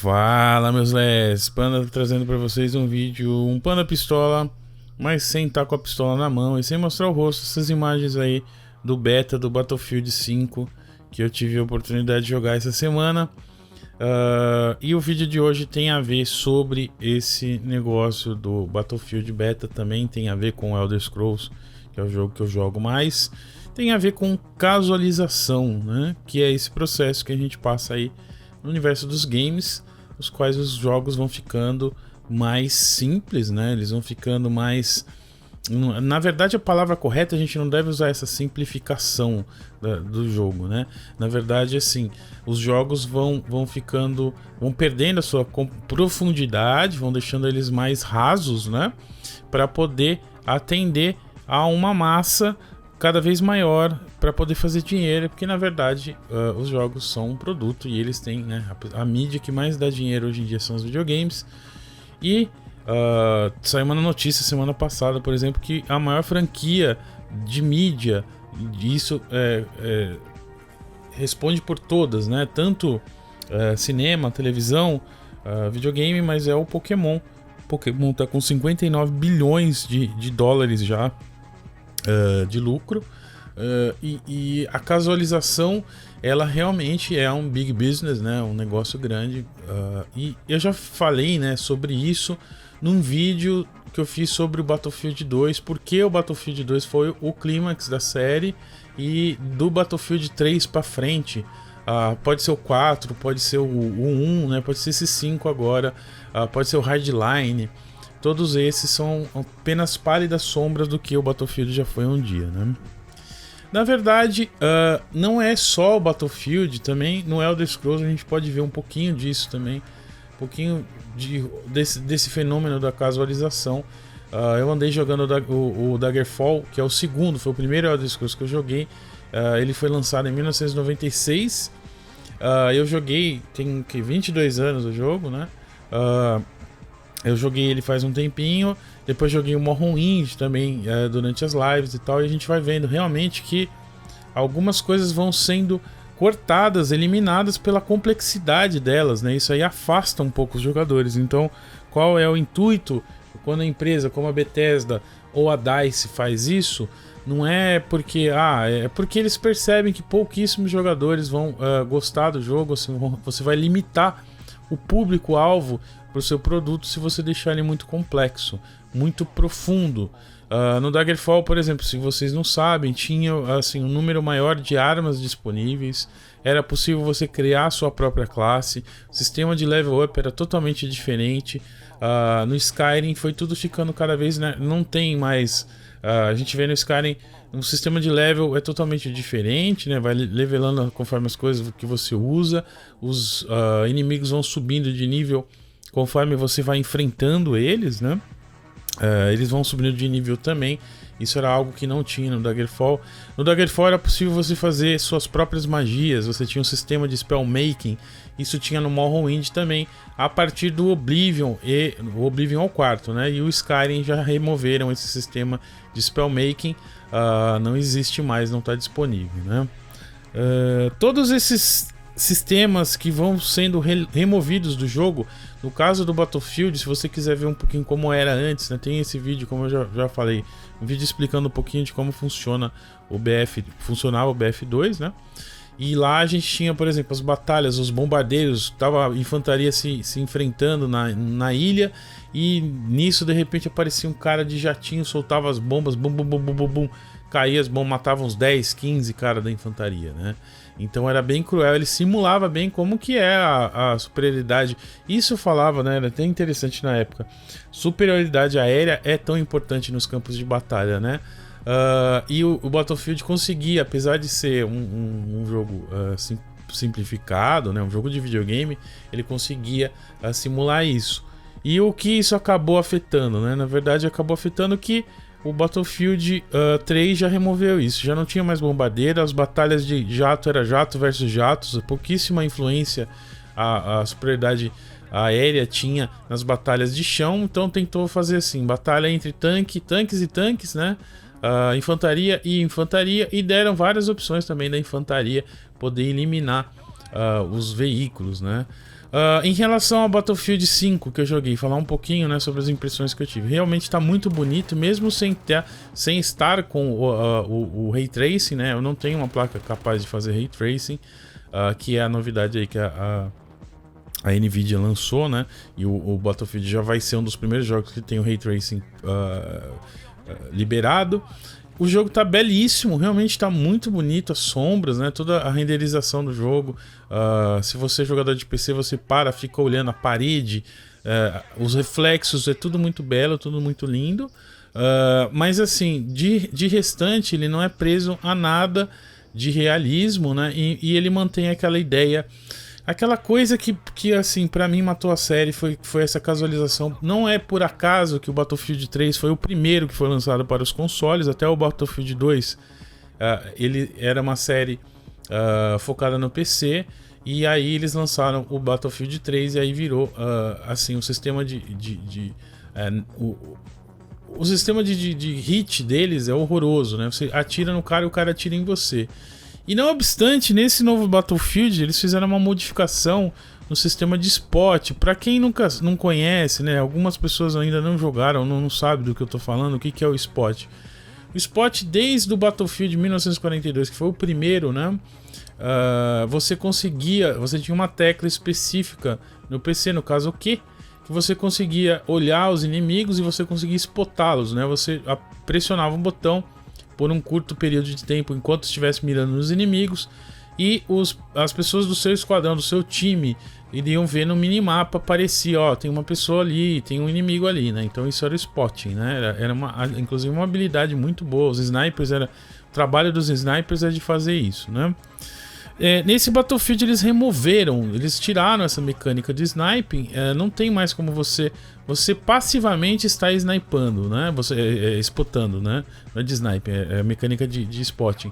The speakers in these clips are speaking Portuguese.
Fala, meus les, Panda trazendo pra vocês um vídeo, um Panda pistola, mas sem estar com a pistola na mão e sem mostrar o rosto. Essas imagens aí do beta do Battlefield 5 que eu tive a oportunidade de jogar essa semana. E o vídeo de hoje tem a ver sobre esse negócio do Battlefield Beta, também tem a ver com Elder Scrolls, que é o jogo que eu jogo mais. Tem a ver com casualização, né? Que é esse processo que a gente passa aí no universo dos games, os quais os jogos vão ficando mais simples, né? Eles vão ficando mais... Na verdade, a palavra correta, a gente não deve usar essa simplificação do jogo, né? Na verdade, assim, os jogos vão perdendo a sua profundidade, vão deixando eles mais rasos, né? Para poder atender a uma massa cada vez maior, para poder fazer dinheiro, porque na verdade os jogos são um produto e eles têm, né, a mídia que mais dá dinheiro hoje em dia são os videogames. E saiu uma notícia semana passada, por exemplo, que a maior franquia de mídia, isso responde por todas, né, tanto cinema, televisão, videogame, mas é o Pokémon. Pokémon tá com 59 bilhões de dólares já de lucro, e a casualização, ela realmente é um big business, né? Um negócio grande, e eu já falei, né, sobre isso num vídeo que eu fiz sobre o Battlefield 2, porque o Battlefield 2 foi o clímax da série, e do Battlefield 3 para frente, pode ser o 4, pode ser o 1, né? Pode ser esse 5 agora, pode ser o Hardline. Todos esses são apenas pálidas sombras do que o Battlefield já foi um dia, né? Na verdade, não é só o Battlefield, também no Elder Scrolls a gente pode ver um pouquinho disso também, um pouquinho desse fenômeno da casualização. Eu andei jogando o Daggerfall, que é o segundo, foi o primeiro Elder Scrolls que eu joguei. Ele foi lançado em 1996. Eu joguei, tem 22 anos o jogo, né? Eu joguei ele faz um tempinho, depois joguei o Morrowind também durante as lives e tal, e a gente vai vendo realmente que algumas coisas vão sendo cortadas, eliminadas pela complexidade delas, né? Isso aí afasta um pouco os jogadores. Então, qual é o intuito quando a empresa como a Bethesda ou a DICE faz isso? Não é porque é porque eles percebem que pouquíssimos jogadores vão gostar do jogo, assim, você vai limitar o público-alvo para o seu produto se você deixar ele muito complexo, muito profundo. No Daggerfall, por exemplo, se vocês não sabem, tinha assim, um número maior de armas disponíveis, era possível você criar a sua própria classe, o sistema de level up era totalmente diferente. No Skyrim foi tudo ficando cada vez, né, não tem mais... a gente vê no Skyrim um sistema de level é totalmente diferente, né? Vai levelando conforme as coisas que você usa, os inimigos vão subindo de nível conforme você vai enfrentando eles, né? Eles vão subindo de nível também. Isso era algo que não tinha no Daggerfall. No Daggerfall era possível você fazer suas próprias magias, você tinha um sistema de spellmaking. Isso tinha no Morrowind também, a partir do Oblivion, e o Oblivion ao quarto, né? E o Skyrim já removeram esse sistema de spellmaking, não existe mais, não está disponível, né? Todos esses sistemas que vão sendo removidos do jogo, no caso do Battlefield, se você quiser ver um pouquinho como era antes, né, tem esse vídeo, como eu já falei, um vídeo explicando um pouquinho de como funcionava o BF2, né? E lá a gente tinha, por exemplo, as batalhas, os bombardeiros, tava a infantaria se enfrentando na ilha, e nisso de repente aparecia um cara de jatinho, soltava as bombas, bum bum bum bum bum, bum, caía as bombas, matava uns 10, 15 caras da infantaria, né? Então era bem cruel, ele simulava bem como que é a superioridade. Isso eu falava, né? Era até interessante na época. Superioridade aérea é tão importante nos campos de batalha, né? E o Battlefield conseguia, apesar de ser um jogo simplificado, né? Um jogo de videogame, ele conseguia simular isso. E o que isso acabou afetando, né? Na verdade, acabou afetando que o Battlefield 3 já removeu isso, já não tinha mais bombardeiro, as batalhas de jato era jato versus jatos, pouquíssima influência a superioridade aérea tinha nas batalhas de chão, então tentou fazer assim, batalha entre tanques e tanques, né? infantaria e deram várias opções também da infantaria poder eliminar os veículos, né? Em relação ao Battlefield 5 que eu joguei, falar um pouquinho, né, sobre as impressões que eu tive. Realmente está muito bonito, mesmo sem estar com o Ray Tracing, né? Eu não tenho uma placa capaz de fazer Ray Tracing, que é a novidade aí que a Nvidia lançou, né? E o Battlefield já vai ser um dos primeiros jogos que tem o Ray Tracing liberado. O jogo tá belíssimo, realmente tá muito bonito, as sombras, né? Toda a renderização do jogo. Se você é jogador de PC, você fica olhando a parede, os reflexos, é tudo muito belo, tudo muito lindo. Mas assim, de restante, ele não é preso a nada de realismo, né? E ele mantém aquela ideia. Aquela coisa que assim, pra mim matou a série foi essa casualização. Não é por acaso que o Battlefield 3 foi o primeiro que foi lançado para os consoles. Até o Battlefield 2, ele era uma série focada no PC. E aí eles lançaram o Battlefield 3 e aí virou assim, o sistema o sistema de hit deles é horroroso, né? Você atira no cara e o cara atira em você. E não obstante, nesse novo Battlefield, eles fizeram uma modificação no sistema de spot. Para quem não conhece, né, algumas pessoas ainda não jogaram, não sabem do que eu tô falando, o que é o spot. O spot, desde o Battlefield 1942, que foi o primeiro, né, você tinha uma tecla específica no PC, no caso o Q, que você conseguia olhar os inimigos e você conseguia spotá-los, né? Você pressionava um botão por um curto período de tempo enquanto estivesse mirando nos inimigos, e as pessoas do seu esquadrão, do seu time, iriam ver no minimapa, aparecia, ó, tem uma pessoa ali, tem um inimigo ali, né? Então isso era o spotting, né? Era inclusive uma habilidade muito boa. Os snipers, o trabalho dos snipers é de fazer isso, né? Nesse Battlefield eles tiraram essa mecânica de sniping. Não tem mais como você passivamente está snipando, né? Você spotando, né? Não é de sniper, é a mecânica de spotting.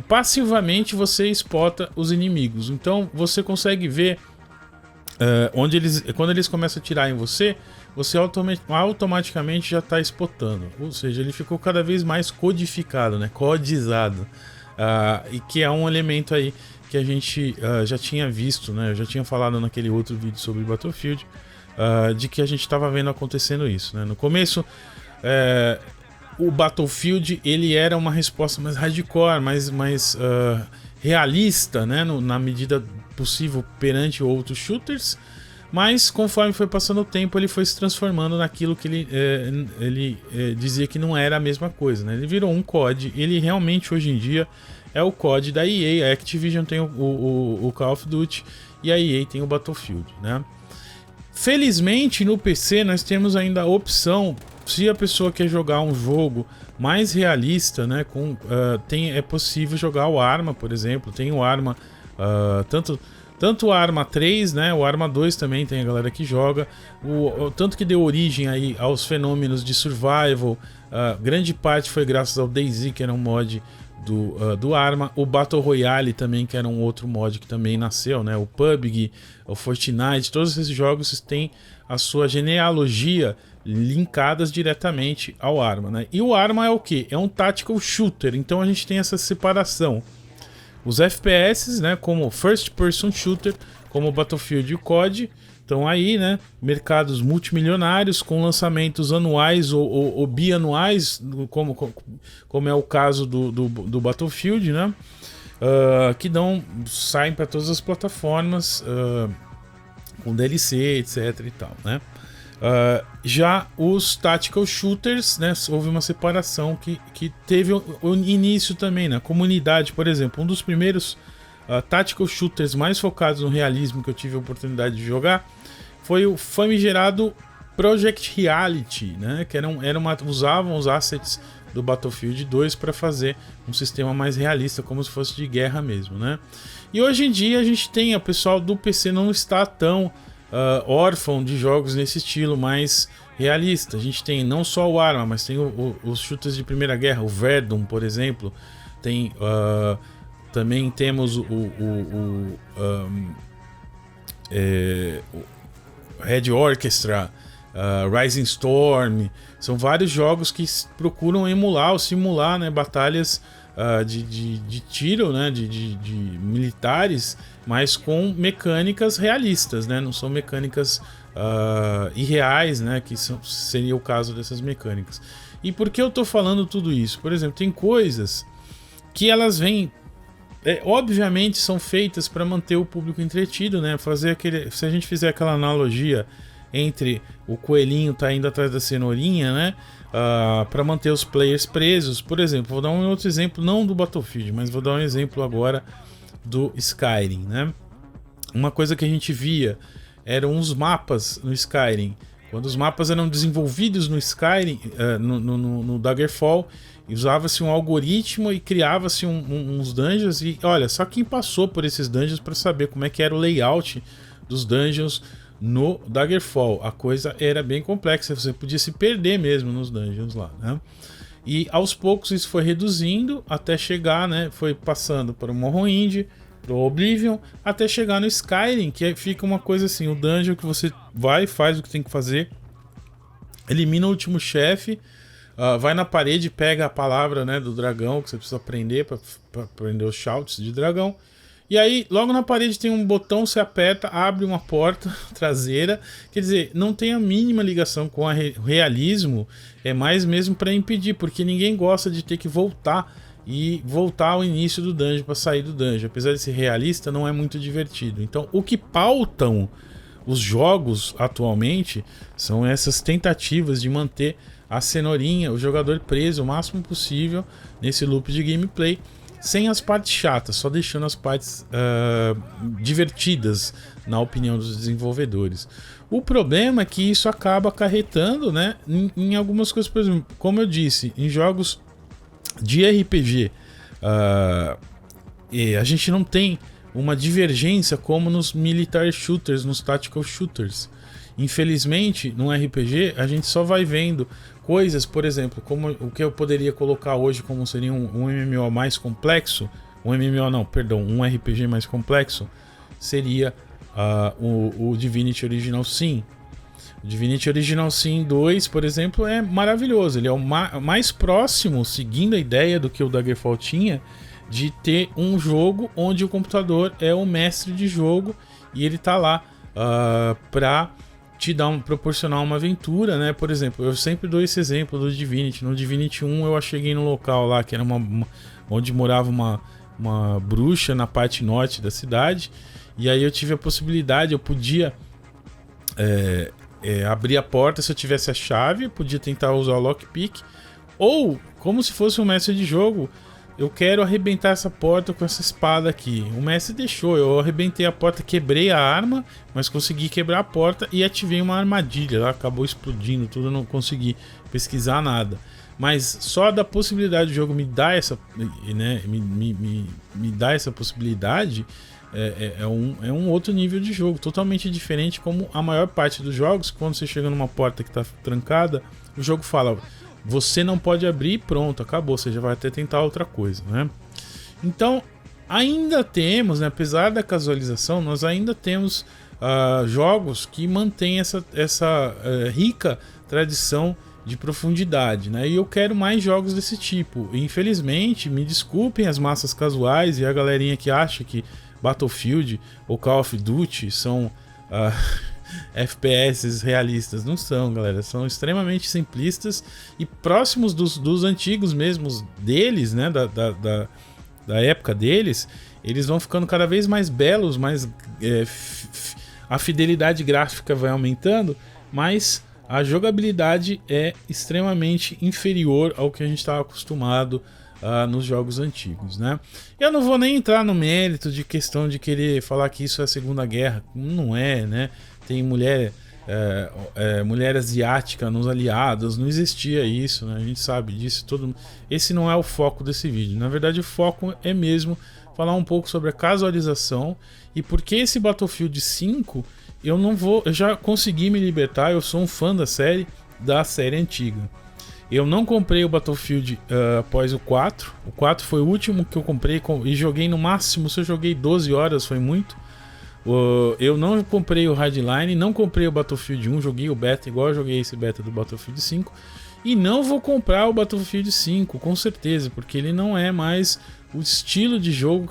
Passivamente você spota os inimigos. Então você consegue ver quando eles começam a atirar em você automaticamente já está spotando. Ou seja, ele ficou cada vez mais codificado, né? Codizado. E que é um elemento aí que a gente já tinha visto, né? Eu já tinha falado naquele outro vídeo sobre Battlefield, de que a gente estava vendo acontecendo isso, né? No começo, o Battlefield ele era uma resposta mais hardcore, mais realista, né? Na medida possível perante outros shooters, mas conforme foi passando o tempo ele foi se transformando naquilo que ele dizia que não era a mesma coisa, né? Ele virou um COD. Ele realmente hoje em dia é o COD da EA. A Activision tem o Call of Duty e a EA tem o Battlefield, né? Felizmente no PC nós temos ainda a opção, se a pessoa quer jogar um jogo mais realista, né? É possível jogar o Arma, por exemplo. Tem o Arma, tanto o Arma 3, né, o Arma 2 também tem a galera que joga, tanto que deu origem aí aos fenômenos de survival. Grande parte foi graças ao DayZ, que era um mod do Arma, o Battle Royale também, que era um outro mod que também nasceu, né, o PUBG, o Fortnite, todos esses jogos têm a sua genealogia linkadas diretamente ao Arma, né? E o Arma é o que? É um tactical shooter, então a gente tem essa separação. Os FPS, né, como First Person Shooter, como o Battlefield e o COD, estão aí, né, mercados multimilionários com lançamentos anuais ou bianuais, como é o caso do Battlefield, né, que saem para todas as plataformas, com DLC, etc e tal, né. Já os Tactical Shooters, né, houve uma separação que teve o início também na comunidade. Por exemplo, um dos primeiros Tactical Shooters mais focados no realismo que eu tive a oportunidade de jogar foi o famigerado Project Reality, né, que usavam os assets do Battlefield 2 para fazer um sistema mais realista, como se fosse de guerra mesmo, né. E hoje em dia a gente tem, o pessoal do PC não está tão órfão de jogos nesse estilo mais realista. A gente tem não só o Arma, mas tem os shooters de Primeira Guerra, o Verdun, por exemplo. Tem também temos o Red Orchestra, Rising Storm. São vários jogos que procuram emular ou simular, né, batalhas de tiro, né, de militares, mas com mecânicas realistas, né, não são mecânicas irreais, né, que seria o caso dessas mecânicas. E por que eu tô falando tudo isso? Por exemplo, tem coisas que elas vêm, obviamente são feitas para manter o público entretido, né, se a gente fizer aquela analogia entre o coelhinho tá indo atrás da cenourinha, né, para manter os players presos. Por exemplo, vou dar um outro exemplo, não do Battlefield, mas vou dar um exemplo agora do Skyrim, né? Uma coisa que a gente via eram os mapas no Skyrim. Quando os mapas eram desenvolvidos no Skyrim, no Daggerfall, usava-se um algoritmo e criava-se uns dungeons. E olha, só quem passou por esses dungeons para saber como é que era o layout dos dungeons no Daggerfall. A coisa era bem complexa, você podia se perder mesmo nos dungeons lá, né? E aos poucos isso foi reduzindo até chegar, né? Foi passando para o Morrowind, para o Oblivion, até chegar no Skyrim, que fica uma coisa assim, o dungeon que você vai, faz o que tem que fazer, elimina o último chefe, vai na parede, pega a palavra, né, do dragão que você precisa aprender para aprender os shouts de dragão. E aí, logo na parede tem um botão, você aperta, abre uma porta traseira. Quer dizer, não tem a mínima ligação com o realismo, é mais mesmo para impedir, porque ninguém gosta de ter que voltar ao início do dungeon para sair do dungeon. Apesar de ser realista, não é muito divertido. Então, o que pautam os jogos atualmente são essas tentativas de manter a cenourinha, o jogador preso o máximo possível nesse loop de gameplay, sem as partes chatas, só deixando as partes divertidas, na opinião dos desenvolvedores. O problema é que isso acaba acarretando, né, em algumas coisas, por exemplo, como eu disse, em jogos de RPG, a gente não tem uma divergência como nos militar shooters, nos tactical shooters. Infelizmente, no RPG, a gente só vai vendo coisas, por exemplo, como o que eu poderia colocar hoje como seria um MMO mais complexo, um RPG mais complexo, seria o Divinity Original Sin. O Divinity Original Sin 2, por exemplo, é maravilhoso. Ele é o mais próximo, seguindo a ideia do que o Daggerfall tinha, de ter um jogo onde o computador é o mestre de jogo e ele tá lá para te proporcionar uma aventura, né? Por exemplo, eu sempre dou esse exemplo do Divinity. No Divinity 1 eu cheguei no local lá que era onde morava uma bruxa na parte norte da cidade, e aí eu tive a possibilidade, eu podia abrir a porta se eu tivesse a chave, podia tentar usar o lockpick, ou como se fosse um mestre de jogo, eu quero arrebentar essa porta com essa espada aqui. O mestre deixou, eu arrebentei a porta, quebrei a arma, mas consegui quebrar a porta e ativei uma armadilha. Ela acabou explodindo tudo, eu não consegui pesquisar nada. Mas só da possibilidade do jogo me dar essa, né, me dar essa possibilidade, é um outro nível de jogo, totalmente diferente, como a maior parte dos jogos. Quando você chega numa porta que está trancada, o jogo fala: você não pode abrir, pronto, acabou, você já vai até tentar outra coisa, né? Então, ainda temos, né, apesar da casualização, nós ainda temos jogos que mantêm essa rica tradição de profundidade, né? E eu quero mais jogos desse tipo. Infelizmente, me desculpem as massas casuais e a galerinha que acha que Battlefield ou Call of Duty são FPS realistas. Não são, galera, são extremamente simplistas e próximos dos antigos mesmos deles, né, da época deles. Eles vão ficando cada vez mais belos, mais a fidelidade gráfica vai aumentando, mas a jogabilidade é extremamente inferior ao que a gente estava acostumado nos jogos antigos, né? Eu não vou nem entrar no mérito de questão de querer falar que isso é a Segunda Guerra, não é, né? Tem mulher asiática nos aliados, não existia isso, né? A gente sabe disso. Esse não é o foco desse vídeo. Na verdade, o foco é mesmo falar um pouco sobre a casualização e por que esse Battlefield 5 eu já consegui me libertar. Eu sou um fã da série antiga. Eu não comprei o Battlefield após o 4. O 4 foi o último que eu comprei e joguei no máximo. Se eu joguei 12 horas, foi muito. Eu não comprei o Hardline, não comprei o Battlefield 1, joguei o beta igual eu joguei esse beta do Battlefield 5. E não vou comprar o Battlefield 5, com certeza, porque ele não é mais o estilo de jogo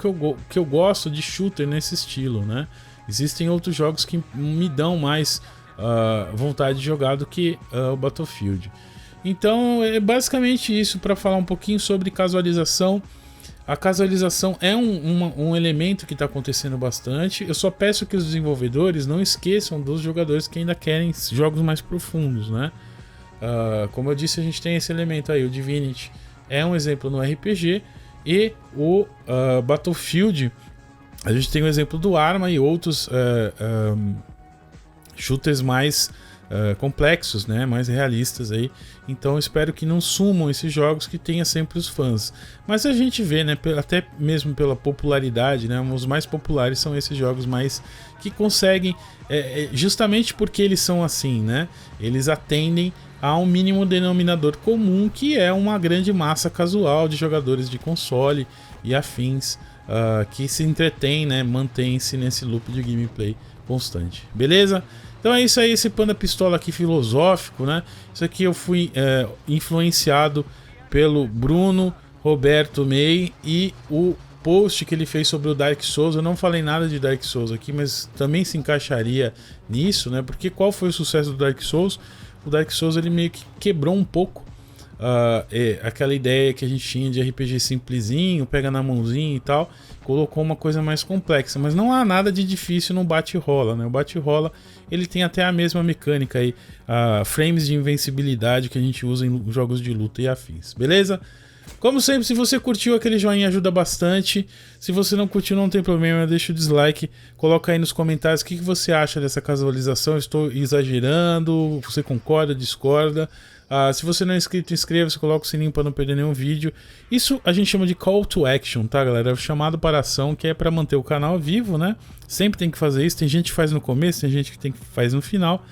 que eu gosto de shooter nesse estilo, né? Existem outros jogos que me dão mais vontade de jogar do que o Battlefield. Então é basicamente isso para falar um pouquinho sobre casualização. A casualização é um elemento que está acontecendo bastante. Eu só peço que os desenvolvedores não esqueçam dos jogadores que ainda querem jogos mais profundos, né? Como eu disse, a gente tem esse elemento aí. O Divinity é um exemplo no RPG. E o Battlefield, a gente tem o exemplo do Arma e outros shooters mais complexos, né, mais realistas aí. Então eu espero que não sumam esses jogos, que tenha sempre os fãs. Mas a gente vê, né, até mesmo pela popularidade, né, os mais populares são esses jogos mais que conseguem, justamente porque eles são assim, né, eles atendem a um mínimo denominador comum, que é uma grande massa casual de jogadores de console e afins, que se entretém, né, mantém-se nesse loop de gameplay constante. Beleza? Então é isso aí, esse Panda Pistola aqui filosófico, né? Isso aqui eu fui influenciado pelo Bruno Roberto May e o post que ele fez sobre o Dark Souls. Eu não falei nada de Dark Souls aqui, mas também se encaixaria nisso, né? Porque qual foi o sucesso do Dark Souls? O Dark Souls ele meio que quebrou um pouco aquela ideia que a gente tinha de RPG simplesinho, pega na mãozinha e tal, colocou uma coisa mais complexa, mas não há nada de difícil no bate-rola, né? O bate-rola ele tem até a mesma mecânica aí, frames de invencibilidade que a gente usa em jogos de luta e afins, beleza? Como sempre, se você curtiu, aquele joinha ajuda bastante. Se você não curtiu, não tem problema, deixa o dislike. Coloca aí nos comentários o que você acha dessa casualização. Estou exagerando? Você concorda, discorda? Se você não é inscrito, inscreva-se, coloca o sininho para não perder nenhum vídeo. Isso a gente chama de call to action, tá, galera? É o chamado para ação, que é para manter o canal vivo, né? Sempre tem que fazer isso. Tem gente que faz no começo, tem gente que faz no final.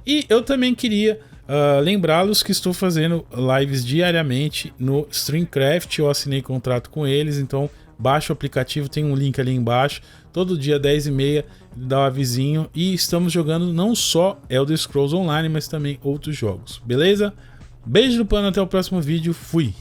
E eu também queria lembrá-los que estou fazendo lives diariamente no Streamcraft. Eu assinei contrato com eles, então baixa o aplicativo, tem um link ali embaixo. Todo dia 10h30 dá um avisinho. E estamos jogando não só Elder Scrolls Online, mas também outros jogos, beleza? Beijo do Pano, até o próximo vídeo, fui!